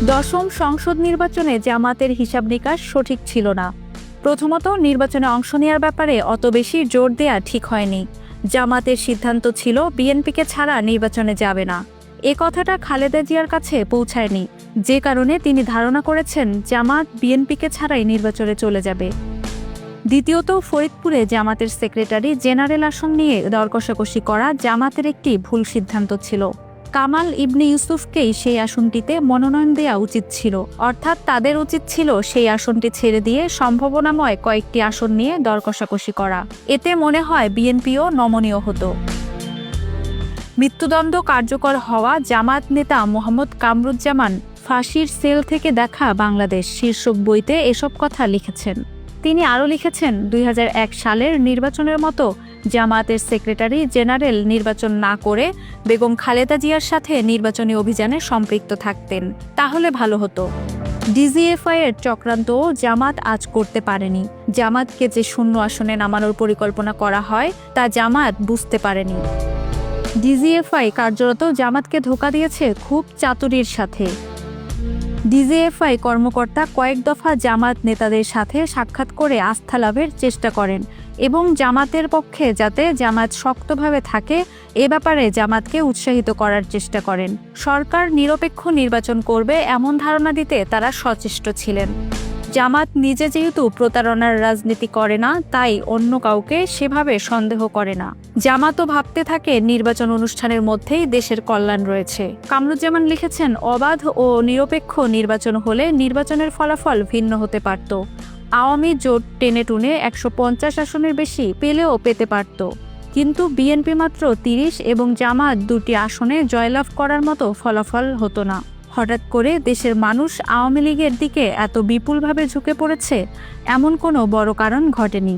দশম সংসদ নির্বাচনে জামাতের হিসাব নিকাশ সঠিক ছিল না। প্রথমত, নির্বাচনে অংশ নেওয়ার ব্যাপারে অত বেশি জোর দেয়া ঠিক হয়নি। জামাতের সিদ্ধান্ত ছিল বিএনপিকে ছাড়া নির্বাচনে যাবে না। এ কথাটা খালেদা জিয়ার কাছে পৌঁছায়নি, যে কারণে তিনি ধারণা করেছেন জামাত বিএনপিকে ছাড়াই নির্বাচনে চলে যাবে। দ্বিতীয়ত, ফরিদপুরে জামাতের সেক্রেটারি জেনারেল আসন নিয়ে দর কষাকষি করা জামাতের একটি ভুল সিদ্ধান্ত ছিল। কামাল ইবনে ইউসুফকেই সেই আসনটিতে মনোনয়ন দেওয়া উচিত ছিল, অর্থাৎ তাদের উচিত ছিল সেই আসনটি ছেড়ে দিয়ে সম্ভাবনাময় কয়েকটি আসন নিয়ে দর কষাকষি করা। এতে মনে হয় বিএনপিও নমনীয় হতো। মৃত্যুদণ্ড কার্যকর হওয়া জামাত নেতা মোহাম্মদ কামরুজ্জামান ফাঁসির সেল থেকে দেখা বাংলাদেশ শীর্ষক বইতে এসব কথা লিখেছেন। তিনি আরও লিখেছেন, ২০০১ সালের নির্বাচনের মতো জামাতের সেক্রেটারি জেনারেল নির্বাচন না করে বেগম খালেদা জিয়ার সাথে নির্বাচনী অভিযানে সম্পৃক্ত থাকতেন, তাহলে ভালো হতো। ডিজিএফআই এর চক্রান্তও জামাত আজ করতে পারেনি। জামাতকে যে শূন্য আসনে নামানোর পরিকল্পনা করা হয় তা জামাত বুঝতে পারেনি। ডিজিএফআই কার্যরত জামাতকে ধোঁকা দিয়েছে খুব চাতুরীর সাথে। ডিজিএফআই কর্মকর্তা কয়েক দফা জামাত নেতাদের সাথে সাক্ষাৎ করে আস্থা লাভের চেষ্টা করেন এবং জামাতের পক্ষে যাতে জামাত শক্তভাবে থাকে এ ব্যাপারে জামাতকে উৎসাহিত করার চেষ্টা করেন। সরকার নিরপেক্ষ নির্বাচন করবে এমন ধারণা দিতে তারা সচেষ্ট ছিলেন। জামাত নিজে যেহেতু প্রতারণার রাজনীতি করে না, তাই অন্য কাউকে সেভাবে সন্দেহ করে না। জামাতও ভাবতে থাকে নির্বাচন অনুষ্ঠানের মধ্যেই দেশের কল্যাণ রয়েছে। কামরুজ্জামান লিখেছেন, অবাধ ও নিরপেক্ষ নির্বাচন হলে নির্বাচনের ফলাফল ভিন্ন হতে পারত। আওয়ামী জোট টেনে টুনে ১৫০ আসনের বেশি পেলেও পেতে পারত, কিন্তু বিএনপি মাত্র ৩০ এবং জামাত ২টি আসনে জয়লাভ করার মতো ফলাফল হতো না। হঠাৎ করে দেশের মানুষ আওয়ামী লীগের দিকে এত বিপুলভাবে ঝুঁকে পড়েছে, এমন কোনো বড় কারণ ঘটেনি।